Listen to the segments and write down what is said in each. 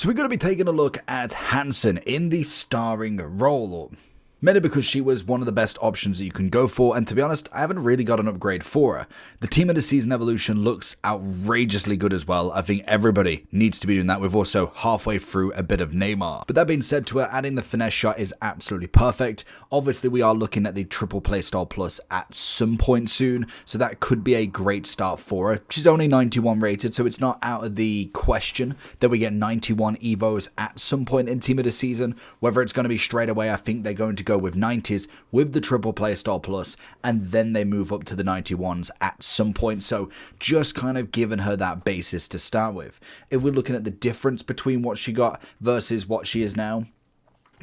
So we're going to be taking a look at Hansen in the starring role, mainly because she was one of the best options that you can go for, and to be honest, I haven't really got an upgrade for her. The Team of the Season evolution looks outrageously good as well. I think everybody needs to be doing that. We've also halfway through a bit of Neymar. But that being said, to her, adding the finesse shot is absolutely perfect. Obviously, we are looking at the triple playstyle plus at some point soon, so that could be a great start for her. She's only 91 rated, so it's not out of the question that we get 91 evos at some point in Team of the Season. Whether it's going to be straight away, I think they're going to go with 90s with the triple playstyle plus, and then they move up to the 91s at some point. So just kind of giving her that basis to start with. If we're looking at the difference between what she got versus what she is now,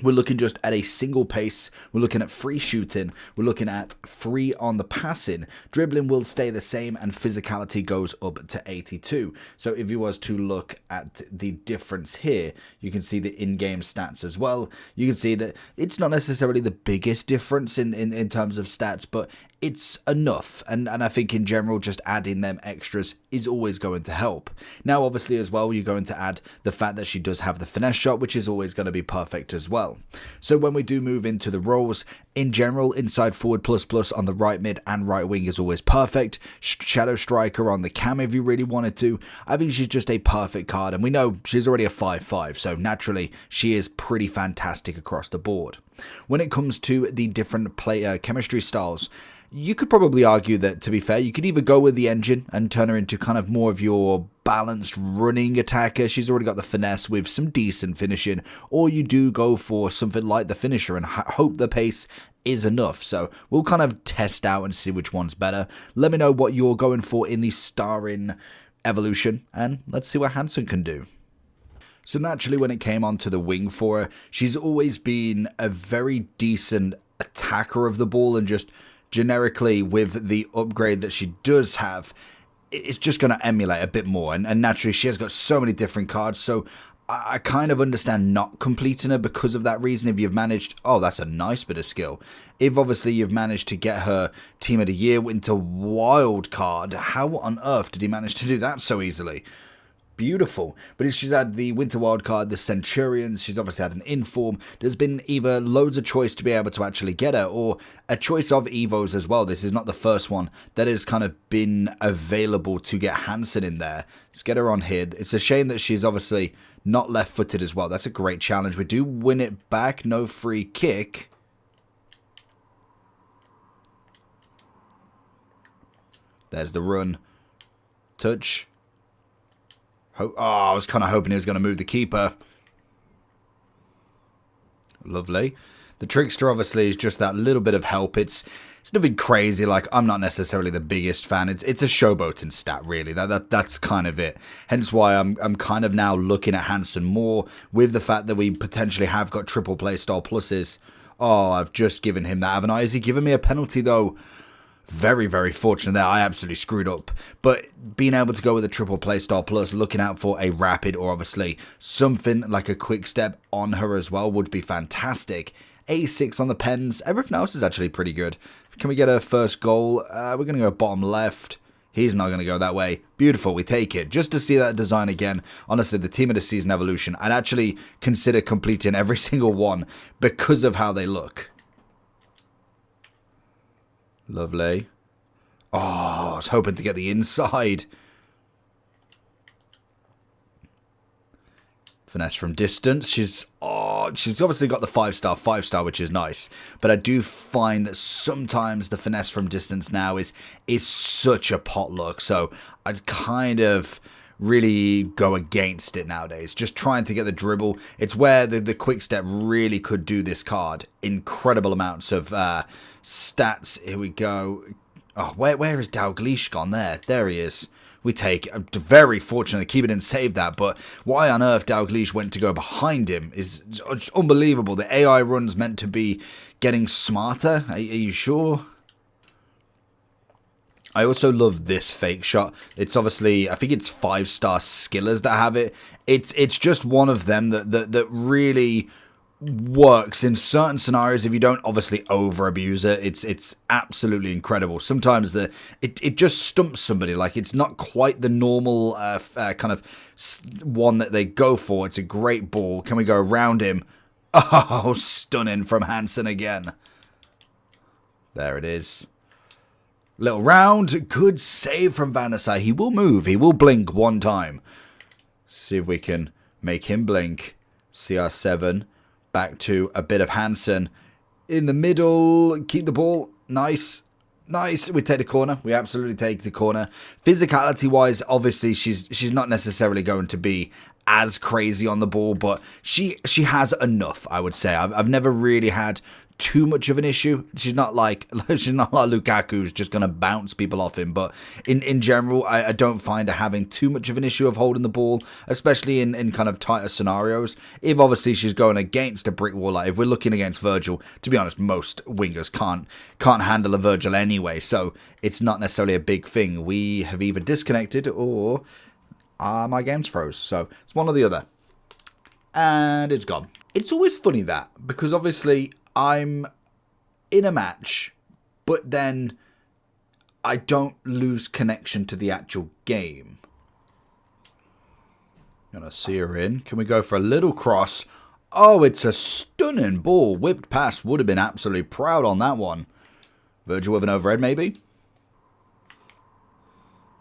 we're looking just at a single pace, we're looking at free shooting, we're looking at free on the passing, dribbling will stay the same, and physicality goes up to 82. So if you was to look at the difference here, you can see the in-game stats as well. You can see that it's not necessarily the biggest difference in terms of stats, but it's enough, and I think in general just adding them extras is always going to help. Now obviously as well, you're going to add the fact that she does have the finesse shot, which is always going to be perfect as well. So when we do move into the roles, in general, inside forward plus plus on the right mid and right wing is always perfect. Shadow striker on the cam if you really wanted to. I think she's just a perfect card, and we know she's already a 5/5, so naturally she is pretty fantastic across the board. When it comes to the different player chemistry styles, you could probably argue that, to be fair, you could either go with the engine and turn her into kind of more of your balanced running attacker. She's already got the finesse with some decent finishing, or you do go for something like the finisher and hope the pace is enough. So we'll kind of test out and see which one's better. Let me know what you're going for in the starring evolution, and let's see what Hansen can do. So naturally, when it came onto the wing for her, she's always been a very decent attacker of the ball, and just generically with the upgrade that she does have, it's just going to emulate a bit more, and naturally she has got so many different cards, so I kind of understand not completing her because of that reason. If you've managed, oh, that's a nice bit of skill. If obviously you've managed to get her Team of the Year into wild card, how on earth did he manage to do that so easily? Beautiful. But she's had the Winter Wildcard, the Centurions, she's obviously had an Inform. There's been either loads of choice to be able to actually get her, or a choice of Evos as well. This is not the first one that has kind of been available to get Hansen in there. Let's get her on here. It's a shame that she's obviously not left-footed as well. That's a great challenge. We do win it back, no free kick. There's the run. Touch. Oh, I was kind of hoping he was going to move the keeper. Lovely. The trickster obviously is just that little bit of help. It's nothing crazy. Like, I'm not necessarily the biggest fan. It's a showboating stat, really. That's kind of it. Hence why I'm kind of now looking at Hansen more with the fact that we potentially have got triple playstyle pluses. Oh, I've just given him that, haven't I? Is he giving me a penalty though? Very, very fortunate there. I absolutely screwed up. But being able to go with a triple playstyle plus, looking out for a rapid or obviously something like a quick step on her as well would be fantastic. A6 on the pens. Everything else is actually pretty good. Can we get a first goal? We're going to go bottom left. He's not going to go that way. Beautiful, we take it. Just to see that design again. Honestly, the Team of the Season evolution, I'd actually consider completing every single one because of how they look. Lovely. Oh, I was hoping to get the inside. Finesse from distance. She's obviously got the 5-star, which is nice. But I do find that sometimes the finesse from distance now is such a potluck. So I'd kind of really go against it nowadays. Just trying to get the dribble. It's where the quick step really could do this card. Incredible amounts of stats. Here we go. Oh, where is Dalglish gone? There he is. We take it. Very fortunate the keeper didn't save that, but why on earth Dalglish went to go behind him is unbelievable. The AI run's meant to be getting smarter. Are you sure? I also love this fake shot. It's obviously, I think it's 5-star skillers that have it. It's just one of them that really works in certain scenarios if you don't obviously over abuse it. It's absolutely incredible. Sometimes it just stumps somebody. Like, it's not quite the normal kind of one that they go for. It's a great ball. Can we go around him? Oh, stunning from Hansen again. There it is. Little round. Good save from Van der Sar. He will move. He will blink one time. See if we can make him blink. CR7. Back to a bit of Hansen. In the middle. Keep the ball. Nice. Nice. We take the corner. We absolutely take the corner. Physicality-wise, obviously, she's not necessarily going to be as crazy on the ball, but she has enough, I would say. I've never really had too much of an issue. She's not like Lukaku, who's just going to bounce people off him, but in general, I don't find her having too much of an issue of holding the ball, especially in kind of tighter scenarios. If obviously she's going against a brick wall, like if we're looking against Virgil, to be honest, most wingers can't handle a Virgil anyway, so it's not necessarily a big thing. We have either disconnected or my game's froze, so it's one or the other. And it's gone. It's always funny that, because obviously I'm in a match, but then I don't lose connection to the actual game. Gonna see her in. Can we go for a little cross? Oh, it's a stunning ball. Whipped pass. Would have been absolutely proud on that one. Virgil with an overhead, maybe.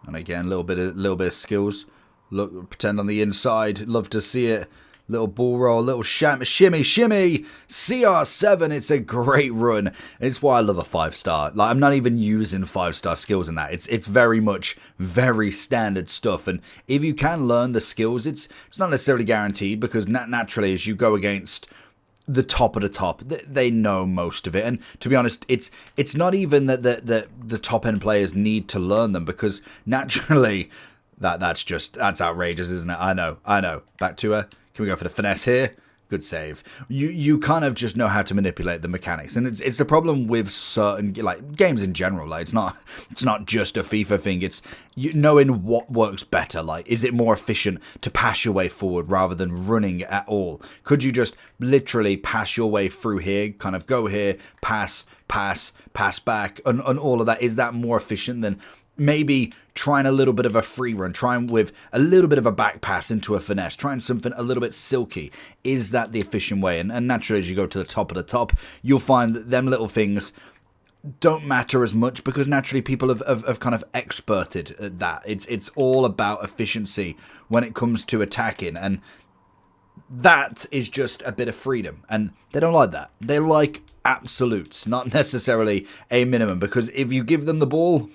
And again, a little bit of skills. Look, pretend on the inside. Love to see it. Little ball roll, little shimmy. CR7, it's a great run. It's why I love a 5-star. Like, I'm not even using 5-star skills in that. It's very much very standard stuff. And if you can learn the skills, it's not necessarily guaranteed, because naturally as you go against the top of the top, they know most of it. And to be honest, it's not even that the top end players need to learn them, because naturally that's outrageous, isn't it? I know. Back to her. Can we go for the finesse here? Good save. You kind of just know how to manipulate the mechanics, and it's the problem with certain like games in general. Like it's not just a FIFA thing. It's knowing what works better. Like, is it more efficient to pass your way forward rather than running at all? Could you just literally pass your way through here? Kind of go here, pass back, and all of that. Is that more efficient than maybe trying a little bit of a free run, trying with a little bit of a back pass into a finesse, trying something a little bit silky? Is that the efficient way? And naturally, as you go to the top of the top, you'll find that them little things don't matter as much, because naturally people have kind of experted at that. It's all about efficiency when it comes to attacking, and that is just a bit of freedom, and they don't like that. They like absolutes, not necessarily a minimum, because if you give them the ball,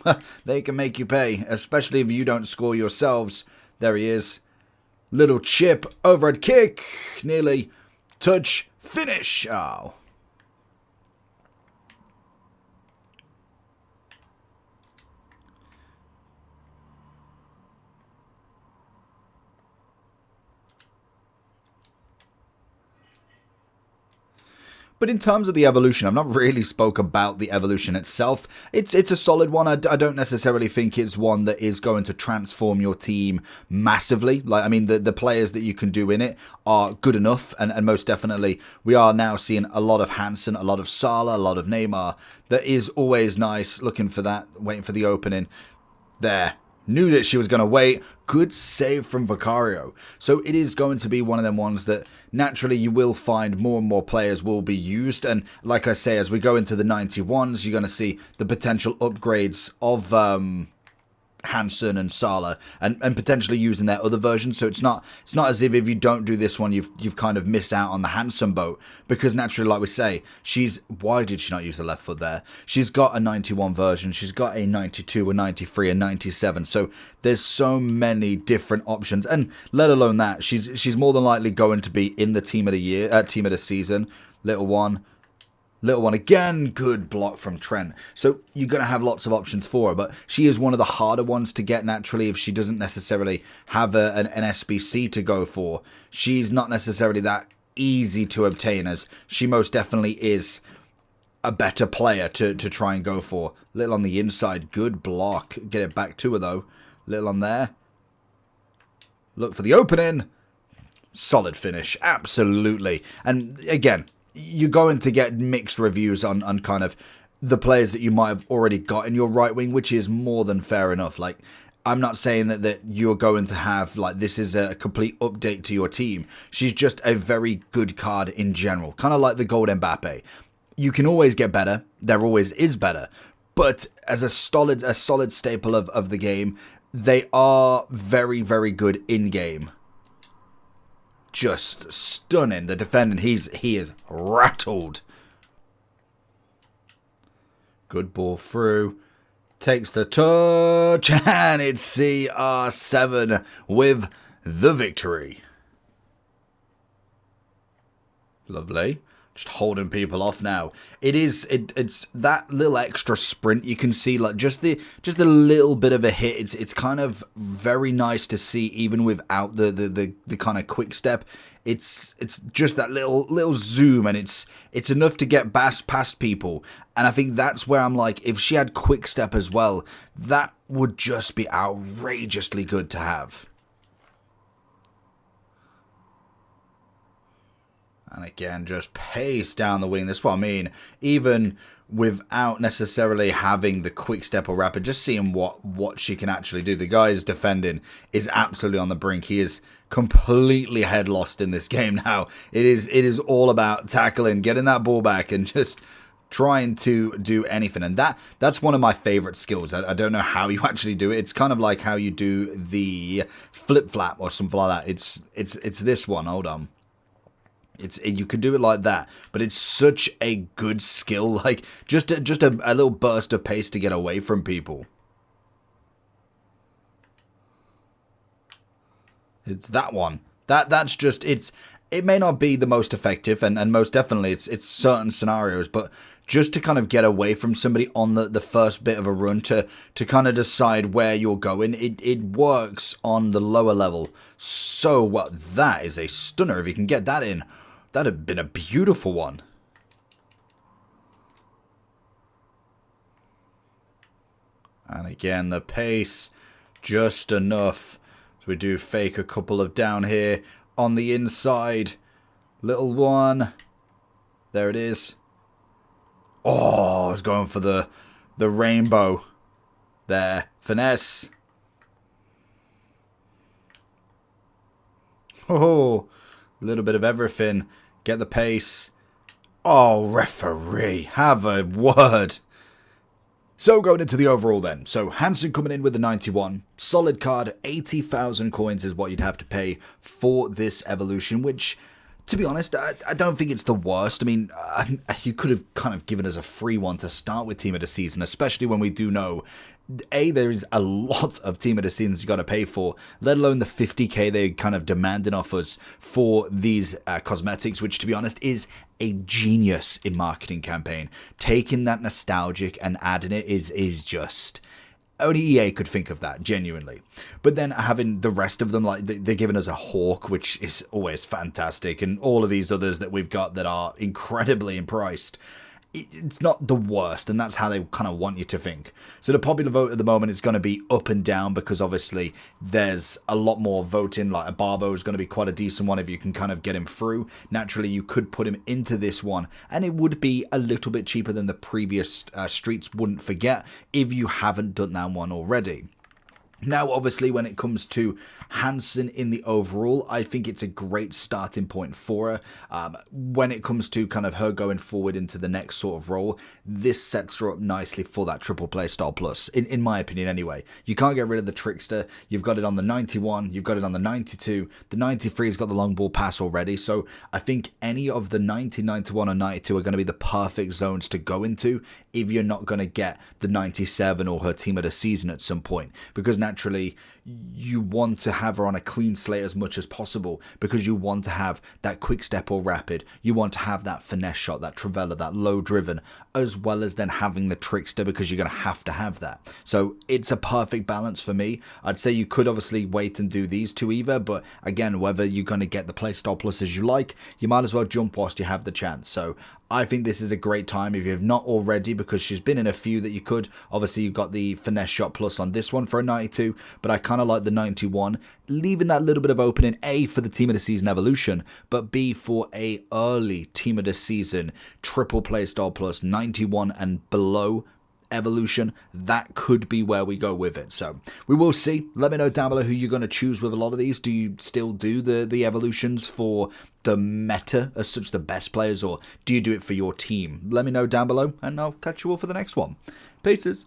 they can make you pay, especially if you don't score yourselves. There he is. Little chip, overhead kick, nearly touch, finish. Oh. But in terms of the evolution, I've not really spoke about the evolution itself. It's a solid one. I don't necessarily think it's one that is going to transform your team massively. Like, I mean, the players that you can do in it are good enough, and most definitely we are now seeing a lot of Hansen, a lot of Salah, a lot of Neymar. That is always nice. Looking for that, waiting for the opening. There. Knew that she was going to wait. Good save from Vicario. So it is going to be one of them ones that naturally you will find more and more players will be used. And like I say, as we go into the 91s, you're going to see the potential upgrades of Hansen and Salah, and potentially using their other versions. So it's not as if you don't do this one, you've kind of missed out on the Hansen boat, because naturally, like we say, why did she not use the left foot there? She's got a 91 version, she's got a 92, a 93, a 97. So there's so many different options, and let alone that she's more than likely going to be in the team of the year, team of the season. Little one again. Good block from Trent. So you're going to have lots of options for her, but she is one of the harder ones to get naturally if she doesn't necessarily have an SBC to go for. She's not necessarily that easy to obtain, as she most definitely is a better player to try and go for. Little on the inside. Good block. Get it back to her though. Little on there. Look for the opening. Solid finish, absolutely. And again, you're going to get mixed reviews on kind of the players that you might have already got in your right wing, which is more than fair enough. Like, I'm not saying that you're going to have, like, this is a complete update to your team. She's just a very good card in general. Kind of like the Gold Mbappe. You can always get better. There always is better. But as a solid staple of the game, they are very, very good in-game. Just stunning. The defending, he is rattled. Good ball through. Takes the touch, and it's CR7 with the victory. Lovely. Just holding people off now. It's that little extra sprint. You can see like just the little bit of a hit. It's kind of very nice to see even without the kind of quick step. It's just that little zoom, and it's enough to get past people. And I think that's where I'm like, if she had quick step as well, that would just be outrageously good to have. And again, just pace down the wing. That's what I mean. Even without necessarily having the quick step or rapid, just seeing what she can actually do. The guy's defending is absolutely on the brink. He is completely head lost in this game now. It is all about tackling, getting that ball back, and just trying to do anything. And that's one of my favorite skills. I don't know how you actually do it. It's kind of like how you do the flip flap or something like that. It's this one. Hold on. You could do it like that, but it's such a good skill. Like just a little burst of pace to get away from people. It's that one. That's just it may not be the most effective, and most definitely it's certain scenarios, but just to kind of get away from somebody on the first bit of a run to kind of decide where you're going, it works on the lower level. So well, that is a stunner if you can get that in. That'd have been a beautiful one. And again, the pace, just enough. So we do fake a couple of down here on the inside. Little one. There it is. Oh, I was going for the rainbow. There. Finesse. Oh, a little bit of everything. Get the pace. Oh, referee, have a word. So going into the overall then. So Hansen coming in with the 91. Solid card. 80,000 coins is what you'd have to pay for this evolution, which, to be honest, I don't think it's the worst. I mean, you could have kind of given us a free one to start with Team of the Season, especially when we do know, A, there is a lot of Team of the Seasons you got to pay for, let alone the 50k they're kind of demanding off us for these cosmetics, which, to be honest, is a genius in marketing campaign. Taking that nostalgic and adding it is just... Only EA could think of that, genuinely. But then having the rest of them, like, they're giving us a Hawk, which is always fantastic, and all of these others that we've got that are incredibly priced. It's not the worst, and that's how they kind of want you to think. So the popular vote at the moment is going to be up and down, because obviously there's a lot more voting. Like a Barbo is going to be quite a decent one if you can kind of get him through. Naturally, you could put him into this one, and it would be a little bit cheaper than the previous Streets Wouldn't Forget if you haven't done that one already. Now, obviously, when it comes to Hansen in the overall, I think it's a great starting point for her. When it comes to kind of her going forward into the next sort of role, this sets her up nicely for that triple play style plus, in my opinion anyway. You can't get rid of the Trickster. You've got it on the 91, you've got it on the 92, the 93's got the long ball pass already, so I think any of the 90, 91 or 92 are going to be the perfect zones to go into if you're not going to get the 97 or her Team of the Season at some point, because naturally you want to have her on a clean slate as much as possible, because you want to have that quick step or rapid, you want to have that finesse shot, that Travella, that low driven, as well as then having the Trickster, because you're going to have that. So it's a perfect balance for me. I'd say you could obviously wait and do these two either, but again, whether you're going to get the playstyle plus as you like, you might as well jump whilst you have the chance. So I think this is a great time if you have not already, because she's been in a few that you could. Obviously, you've got the finesse shot plus on this one for a 92, but I kind kind of like the 91, leaving that little bit of opening, A, for the Team of the Season evolution, but B, for a early Team of the Season triple playstyle plus 91 and below evolution. That could be where we go with it. So we will see. Let me know down below who you're going to choose with a lot of these. Do you still do the evolutions for the meta as such, the best players, or do you do it for your team? Let me know down below, and I'll catch you all for the next one. Peace.